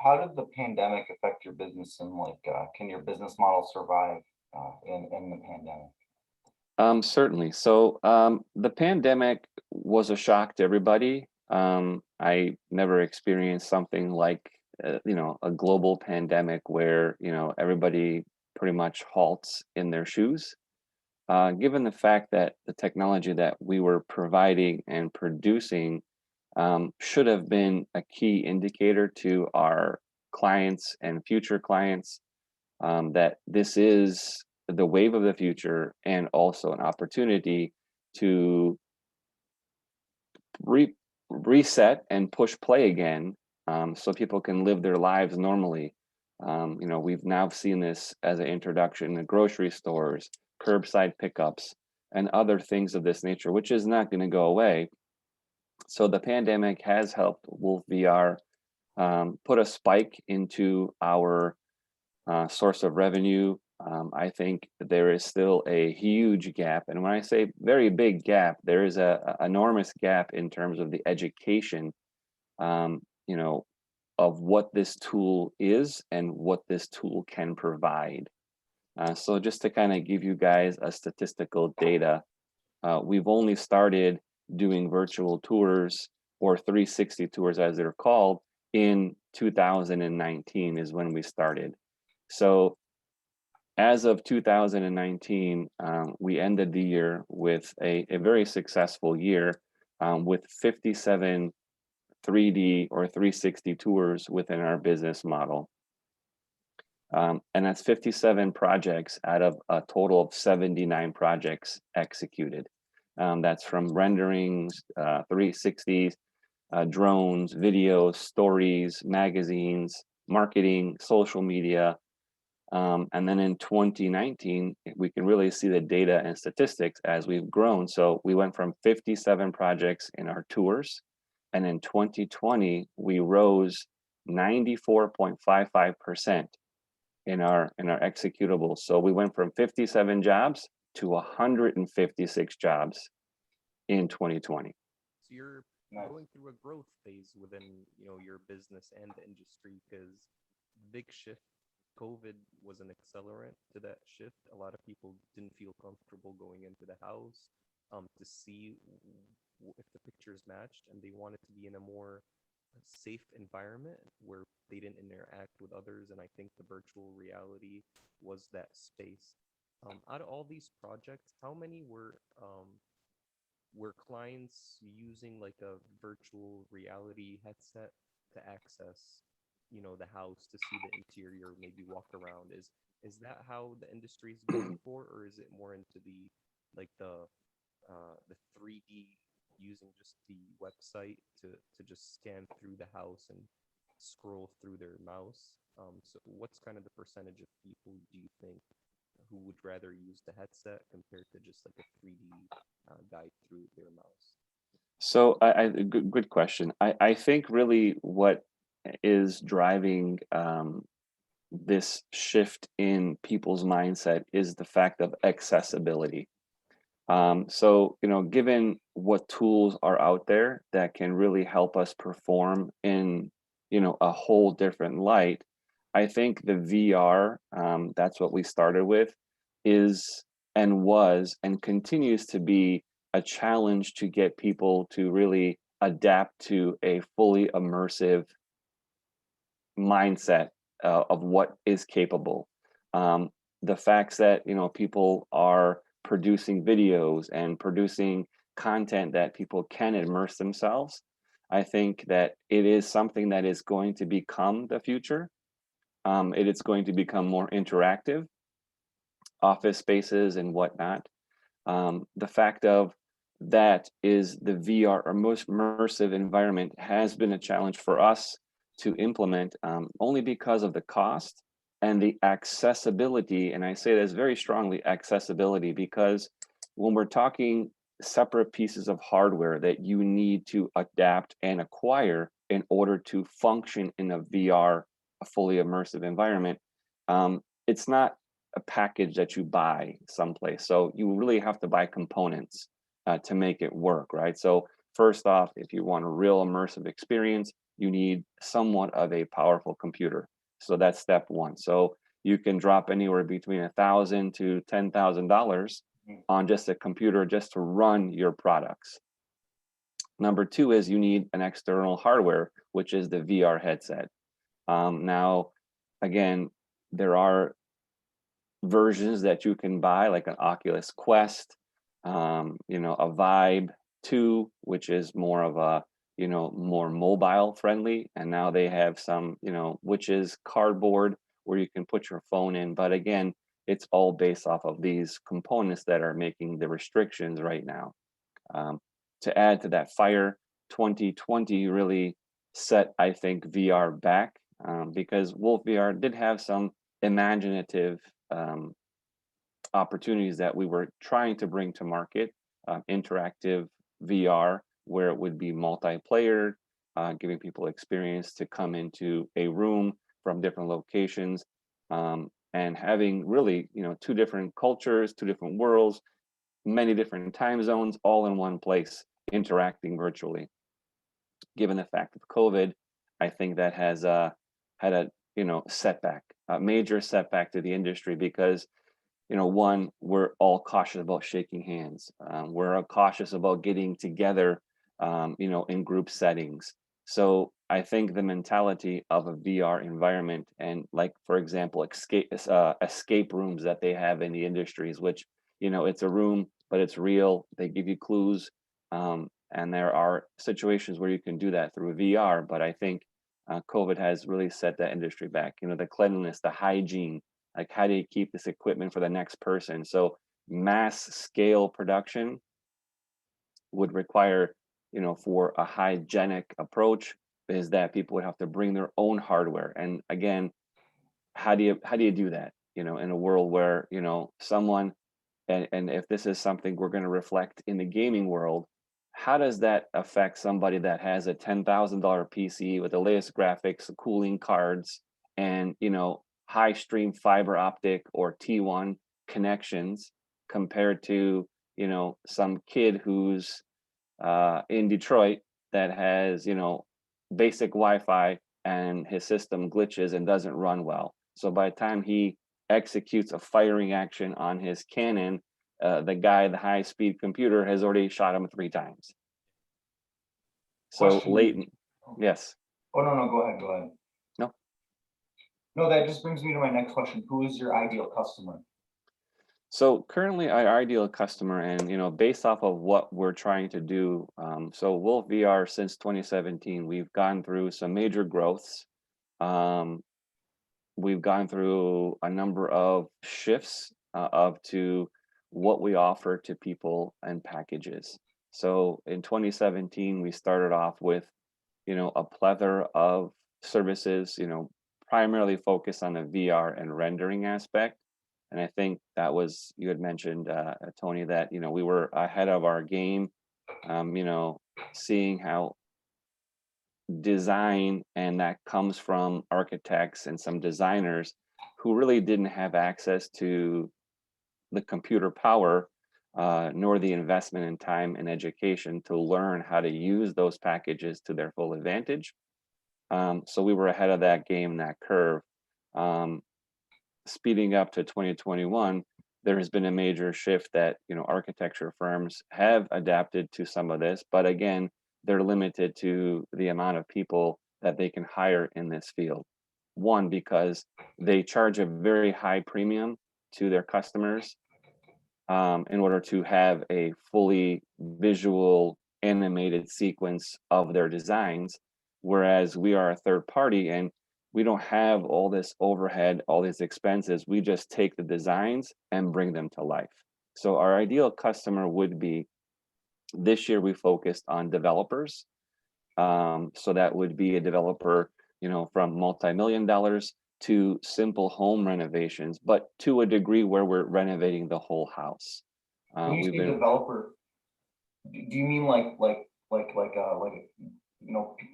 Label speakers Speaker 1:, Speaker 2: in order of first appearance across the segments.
Speaker 1: how did the pandemic affect your business, and like can your business model survive in the pandemic?
Speaker 2: Certainly. So the pandemic was a shock to everybody. I never experienced something like a global pandemic where everybody pretty much halts in their shoes. Given the fact that the technology that we were providing and producing should have been a key indicator to our clients and future clients, that this is the wave of the future and also an opportunity to reset and push play again, so people can live their lives normally. We've now seen this as an introduction in grocery stores, curbside pickups, and other things of this nature, which is not going to go away. So the pandemic has helped WolfVR put a spike into our source of revenue. I think there is still a huge gap. And when I say very big gap, there is a enormous gap in terms of the education, of what this tool is and what this tool can provide. So just to kind of give you guys a statistical data, we've only started doing virtual tours, or 360 tours as they're called, in 2019 is when we started. So as of 2019, we ended the year with a very successful year, with 57 3D or 360 tours within our business model. And that's 57 projects out of a total of 79 projects executed. That's from renderings, 360s, drones, videos, stories, magazines, marketing, social media. And then in 2019, we can really see the data and statistics as we've grown. So we went from 57 projects in our tours, and in 2020, we rose 94.55% in our executables. So we went from 57 jobs to 156 jobs in 2020.
Speaker 3: So you're going through a growth phase within your business and the industry, because big shift. COVID was an accelerant to that shift. A lot of people didn't feel comfortable going into the house to see if the pictures matched, and they wanted to be in a more safe environment where they didn't interact with others. And I think the virtual reality was that space. Out of all these projects, how many were clients using like a virtual reality headset to access the house, to see the interior, maybe walk around? Is that how the industry is going for, or is it more into the 3D, using just the website to just scan through the house and scroll through their mouse? So what's kind of the percentage of people do you think who would rather use the headset compared to just like a 3D guide through their mouse?
Speaker 2: So good question. I think really what is driving this shift in people's mindset is the fact of accessibility. So, given what tools are out there that can really help us perform in, a whole different light, I think the VR, that's what we started with, is and was and continues to be a challenge to get people to really adapt to a fully immersive mindset of what is capable. The facts that people are producing videos and producing content that people can immerse themselves, I think that it is something that is going to become the future. It is going to become more interactive, office spaces and whatnot. The fact of that is the VR, or most immersive environment, has been a challenge for us to implement, only because of the cost and the accessibility. And I say this very strongly, accessibility, because when we're talking separate pieces of hardware that you need to adapt and acquire in order to function in a VR, a fully immersive environment, it's not a package that you buy someplace. So you really have to buy components to make it work, right? So first off, if you want a real immersive experience, you need somewhat of a powerful computer. So that's step one. So you can drop anywhere between $1,000 to $10,000 on just a computer just to run your products. Number two is you need an external hardware, which is the VR headset. Now, again, there are versions that you can buy, like an Oculus Quest, a Vibe 2, which is more of a, more mobile friendly. And now they have some, which is cardboard where you can put your phone in. But again, it's all based off of these components that are making the restrictions right now. To add to that fire, 2020 really set, I think, VR back because WolfVR did have some imaginative opportunities that we were trying to bring to market, interactive VR, where it would be multiplayer, giving people experience to come into a room from different locations, and having really, two different cultures, two different worlds, many different time zones, all in one place, interacting virtually. Given the fact of COVID, I think that has had a setback, a major setback to the industry because one, we're all cautious about shaking hands. We're all cautious about getting together, in group settings. So I think the mentality of a VR environment and like, for example, escape rooms that they have in the industries, which, it's a room, but it's real. They give you clues. And there are situations where you can do that through VR, but I think COVID has really set that industry back. The cleanliness, the hygiene, like how do you keep this equipment for the next person? So mass scale production would require, for a hygienic approach, is that people would have to bring their own hardware. And again, how do you do that? In a world where someone, and if this is something we're going to reflect in the gaming world, how does that affect somebody that has a $10,000 PC with the latest graphics, cooling cards, and high stream fiber optic or T1 connections compared to some kid who's in Detroit that has basic Wi-Fi and his system glitches and doesn't run well. So by the time he executes a firing action on his cannon, the high-speed computer has already shot him 3 times. So
Speaker 1: Question.
Speaker 2: latent, yes.
Speaker 1: Oh, no, go ahead.
Speaker 2: No.
Speaker 1: No, that just brings me to my next question. Who is your ideal customer?
Speaker 2: So currently our ideal customer, and based off of what we're trying to do, so WolfVR since 2017, we've gone through some major growths. We've gone through a number of shifts up to what we offer to people and packages. So in 2017, we started off with, a plethora of services, primarily focused on the VR and rendering aspect. And I think that was, you had mentioned, Tony, that, we were ahead of our game, seeing how design, and that comes from architects and some designers who really didn't have access to the computer power, nor the investment in time and education to learn how to use those packages to their full advantage. So we were ahead of that game, that curve. Speeding up to 2021, there has been a major shift that architecture firms have adapted to some of this, but again, they're limited to the amount of people that they can hire in this field. One, because they charge a very high premium to their customers in order to have a fully visual animated sequence of their designs, whereas we are a third party and we don't have all this overhead, all these expenses. We just take the designs and bring them to life. So our ideal customer would be, this year we focused on developers. So that would be a developer, from multi-million dollars to simple home renovations, but to a degree where we're renovating the whole house.
Speaker 1: When you say developer, do you mean like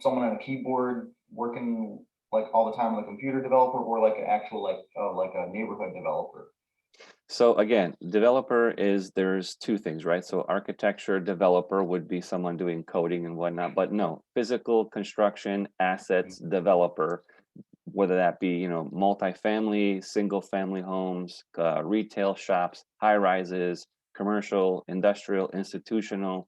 Speaker 1: someone on a keyboard working like all the time, like a computer developer, or like an actual like a neighborhood developer?
Speaker 2: So again, developer is, there's two things, right? So architecture developer would be someone doing coding and whatnot, but no, physical construction assets developer, whether that be, you know, multifamily, single family homes, retail shops, high rises, commercial, industrial, institutional,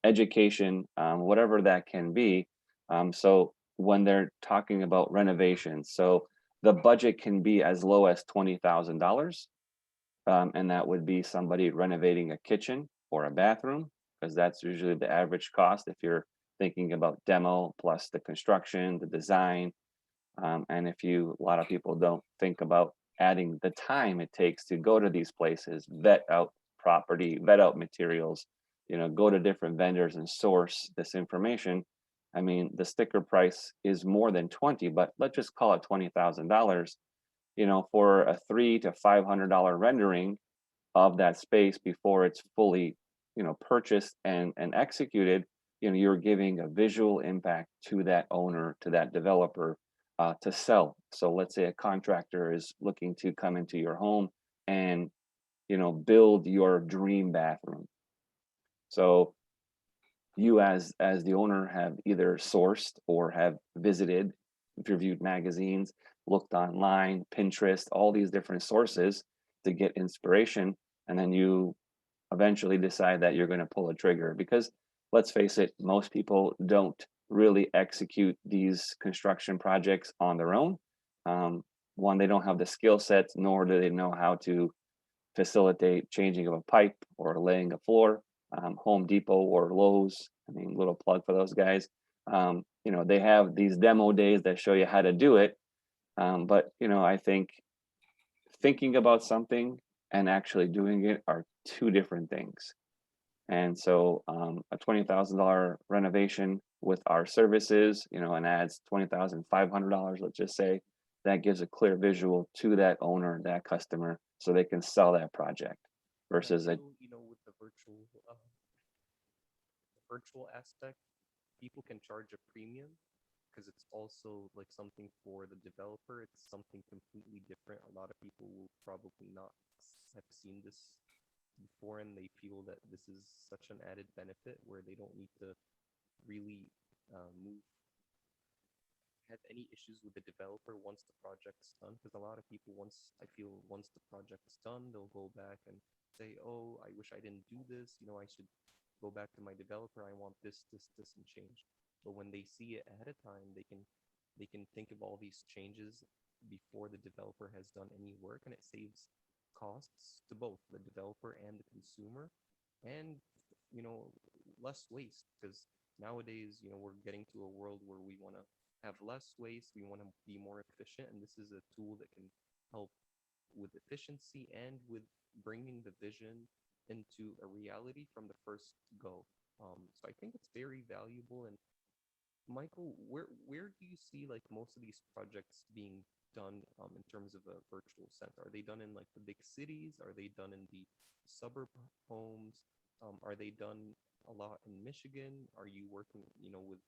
Speaker 2: education, whatever that can be. So when they're talking about renovations, so the budget can be as low as $20,000. And that would be somebody renovating a kitchen or a bathroom, because that's usually the average cost if you're thinking about demo plus the construction, the design. And if you, a lot of people don't think about adding the time it takes to go to these places, vet out property, vet out materials, you know, go to different vendors and source this information. I mean, the sticker price is more than 20, but let's just call it $20,000, you know, for a $300 to $500 rendering of that space before it's fully, you know, purchased and executed. You know, you're giving a visual impact to that owner, to that developer, to sell. So let's say a contractor is looking to come into your home and, you know, build your dream bathroom. So you as the owner have either sourced or have visited, reviewed magazines, looked online, Pinterest, all these different sources to get inspiration, and then you eventually decide that you're going to pull a trigger. Because let's face it, most people don't really execute these construction projects on their own. One, they don't have the skill sets, nor do they know how to facilitate changing of a pipe or laying a floor. Home Depot or Lowe's, I mean, little plug for those guys. You know, they have these demo days that show you how to do it. But, you know, I think thinking about something and actually doing it are two different things. And so a $20,000 renovation with our services, you know, and adds $20,500, let's just say, that gives a clear visual to that owner, that customer, so they can sell that project
Speaker 3: And I
Speaker 2: versus a,
Speaker 3: feel, you know, with the virtual aspect, people can charge a premium because it's also like something for the developer. It's something completely different. A lot of people will probably not have seen this before, and they feel that this is such an added benefit where they don't need to really move have any issues with the developer once the project's done. Because a lot of people, once the project's done, they'll go back and say, oh, I wish I didn't do this, you know, I should go back to my developer, I want this and change. But when they see it ahead of time, they can think of all these changes before the developer has done any work, and it saves costs to both the developer and the consumer, and you know, less waste. Because nowadays, you know, we're getting to a world where we want to have less waste, we want to be more efficient, and this is a tool that can help with efficiency and with bringing the vision into a reality from the first go. So I think it's very valuable. And Michael, where do you see like most of these projects being done in terms of a virtual sense? Are they done in like the big cities? Are they done in the suburb homes? Are they done a lot in Michigan? Are you working, you know, with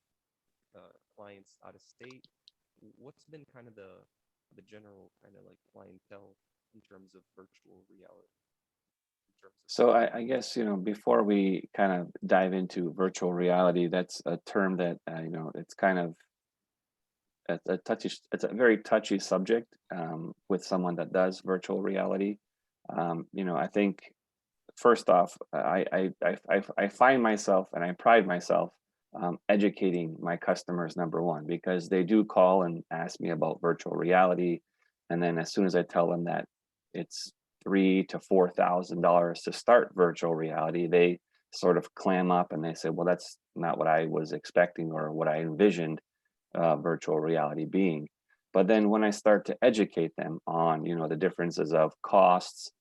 Speaker 3: clients out of state? What's been kind of the general kind of like clientele in terms of virtual reality? In terms of
Speaker 2: so I guess, you know, before we kind of dive into virtual reality, that's a term that, you know, it's kind of a touchy, it's a very touchy subject with someone that does virtual reality. You know, I think first off, I find myself and I pride myself educating my customers, number one, because they do call and ask me about virtual reality, and then as soon as I tell them that it's $3,000 to $4,000 to start virtual reality, they sort of clam up and they say, "Well, that's not what I was expecting or what I envisioned virtual reality being." But then when I start to educate them on, you know, the differences of costs,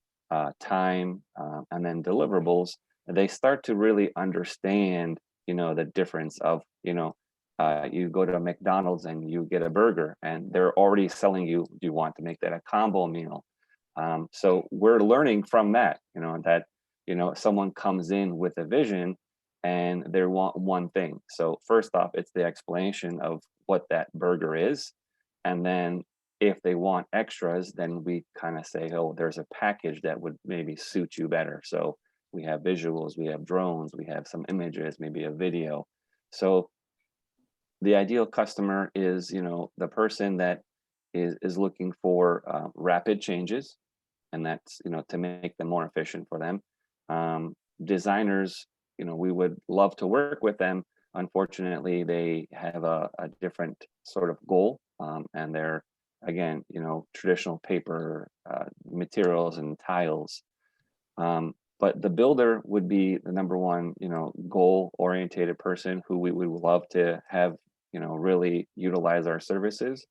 Speaker 2: time, and then deliverables, they start to really understand, you know, the difference of, you know, you go to a McDonald's and you get a burger and they're already selling you, do you want to make that a combo meal? So we're learning from that, you know, that, you know, someone comes in with a vision and they want one thing. So first off, it's the explanation of what that burger is. And then if they want extras, then we kind of say, oh, there's a package that would maybe suit you better. So we have visuals, we have drones, we have some images, maybe a video. So the ideal customer is, you know, the person that is looking for rapid changes, and that's, you know, to make them more efficient for them. Designers, you know, we would love to work with them. Unfortunately, they have a different sort of goal, and they're, again, you know, traditional paper materials and tiles. But the builder would be the number one, you know, goal orientated person who we would love to have, you know, really utilize our services.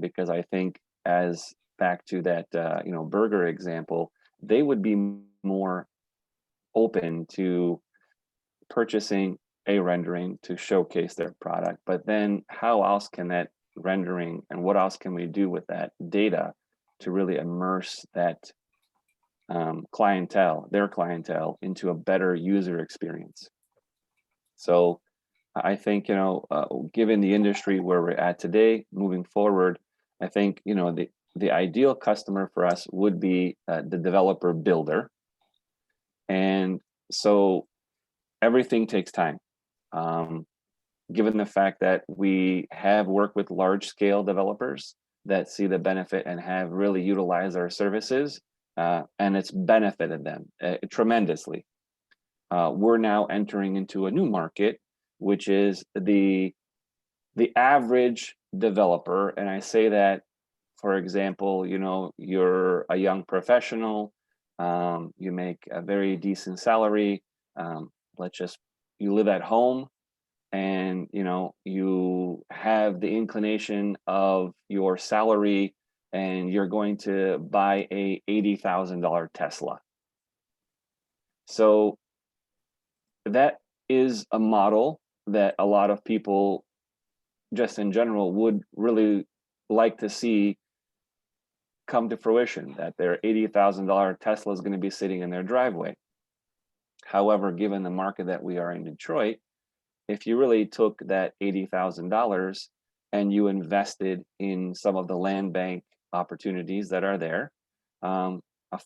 Speaker 2: Because I think, as back to that, you know, burger example, they would be more open to purchasing a rendering to showcase their product. But then how else can that rendering, and what else can we do with that data to really immerse that clientele, their clientele, into a better user experience? So I think, you know, given the industry where we're at today, moving forward, I think, you know, the ideal customer for us would be the developer builder. And so everything takes time. Given the fact that we have worked with large scale developers that see the benefit and have really utilized our services, and it's benefited them tremendously. We're now entering into a new market, which is the average developer. And I say that, for example, you know, you're a young professional, you make a very decent salary, you live at home, and you know, you have the inclination of your salary, and you're going to buy a $80,000 Tesla. So that is a model that a lot of people just in general would really like to see come to fruition, that their $80,000 Tesla is going to be sitting in their driveway. However, given the market that we are in Detroit, if you really took that $80,000 and you invested in some of the land bank opportunities that are there, a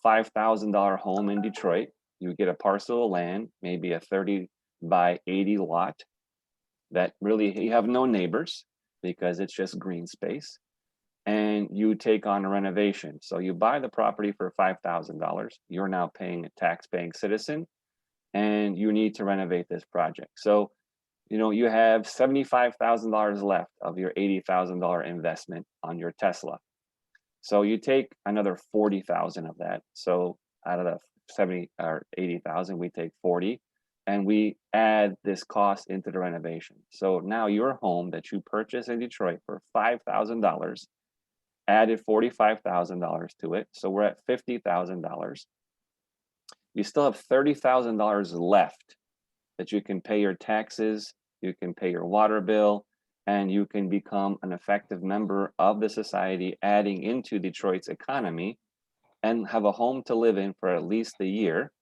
Speaker 2: $5,000 home in Detroit, you get a parcel of land, maybe a 30 by 80 lot that really you have no neighbors because it's just green space, and you take on a renovation. So you buy the property for $5,000. You're now paying a tax-paying citizen, and you need to renovate this project. So, you know, you have $75,000 left of your $80,000 investment on your Tesla. So you take another 40,000 of that. So out of the 70 or 80,000, we take 40, and we add this cost into the renovation. So now your home that you purchased in Detroit for $5,000 added $45,000 to it. So we're at $50,000. You still have $30,000 left that you can pay your taxes, you can pay your water bill, and you can become an effective member of the society, adding into Detroit's economy, and have a home to live in for at least a year.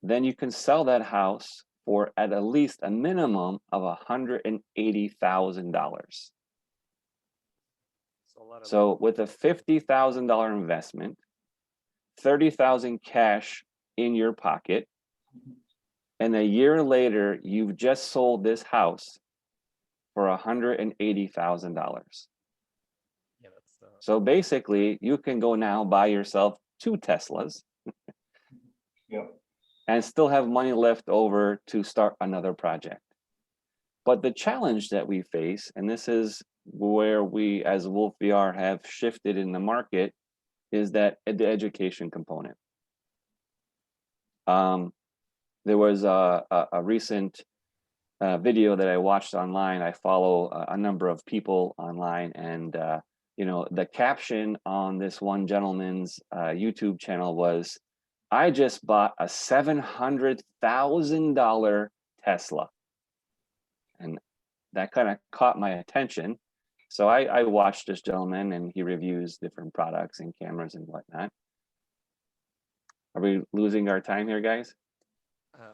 Speaker 2: Then you can sell that house for at least a minimum of $180,000. So with a $50,000 investment, $30,000 cash in your pocket, and a year later, you've just sold this house for $180,000.
Speaker 3: Yeah, that's
Speaker 2: So basically, you can go now buy yourself 2 Teslas.
Speaker 1: Yep.
Speaker 2: And still have money left over to start another project. But the challenge that we face, and this is where we as WolfVR have shifted in the market, is that the education component. There was a recent video that I watched online. I follow a number of people online, and you know, the caption on this one gentleman's YouTube channel was, "I just bought a $700,000 Tesla." And that kind of caught my attention. So I watched this gentleman, and he reviews different products and cameras and whatnot. Are we losing our time here, guys?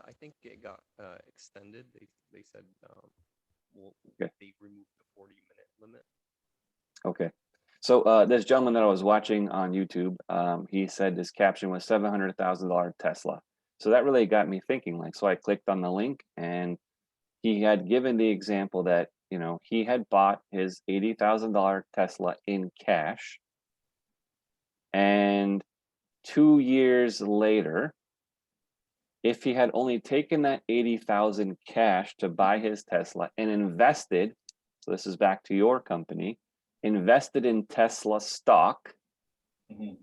Speaker 3: I think it got extended. They said
Speaker 2: Okay.
Speaker 3: they removed the 40-minute limit.
Speaker 2: Okay. So this gentleman that I was watching on YouTube, he said his caption was $700,000 Tesla. So that really got me thinking. Like, so I clicked on the link, and he had given the example that, you know, he had bought his $80,000 Tesla in cash, and 2 years later, if he had only taken that 80,000 cash to buy his Tesla and invested, so this is back to your company, invested in Tesla stock,
Speaker 1: Mhm.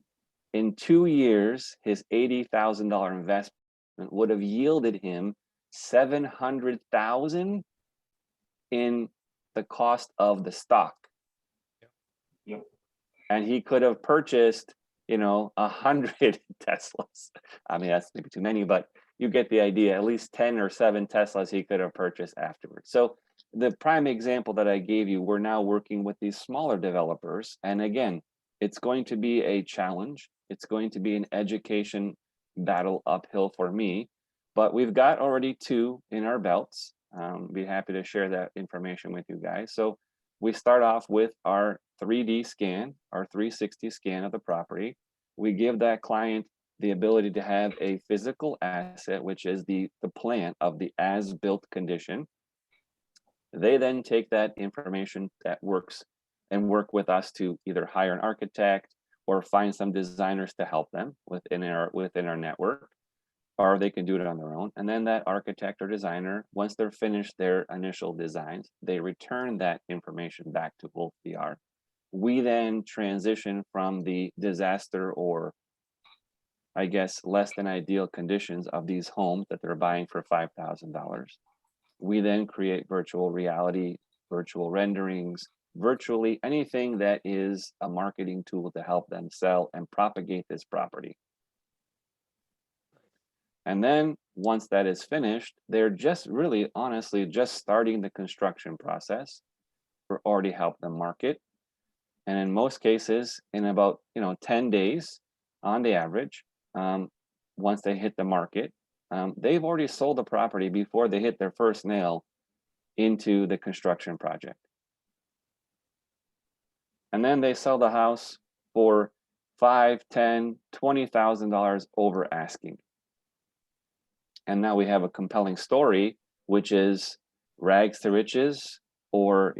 Speaker 2: in 2 years, his $80,000 investment would have yielded him 700,000 in the cost of the stock.
Speaker 1: Yep.
Speaker 2: And he could have purchased, you know, 100 Teslas. I mean, that's maybe too many, but you get the idea. At least 10 or 7 Teslas he could have purchased afterwards. So the prime example that I gave you, we're now working with these smaller developers. And again, it's going to be a challenge. It's going to be an education battle uphill for me, but we've got already 2 in our belts. Be happy to share that information with you guys. So we start off with our 3D scan, our 360 scan of the property. We give that client the ability to have a physical asset, which is the plan of the as-built condition. They then take that information that works and work with us to either hire an architect or find some designers to help them within our network, or they can do it on their own. And then that architect or designer, once they're finished their initial designs, they return that information back to WolfVR. We then transition from the disaster, or I guess less than ideal conditions of these homes that they're buying for $5,000. We then create virtual reality, virtual renderings, virtually anything that is a marketing tool to help them sell and propagate this property. And then once that is finished, they're just really honestly just starting the construction process. We're already helped them market. And in most cases, in about 10 days on the average, once they hit the market, they've already sold the property before they hit their first nail into the construction project. And then they sell the house for $5,000, $10,000, $20,000 over asking. And now we have a compelling story, which is rags to riches, or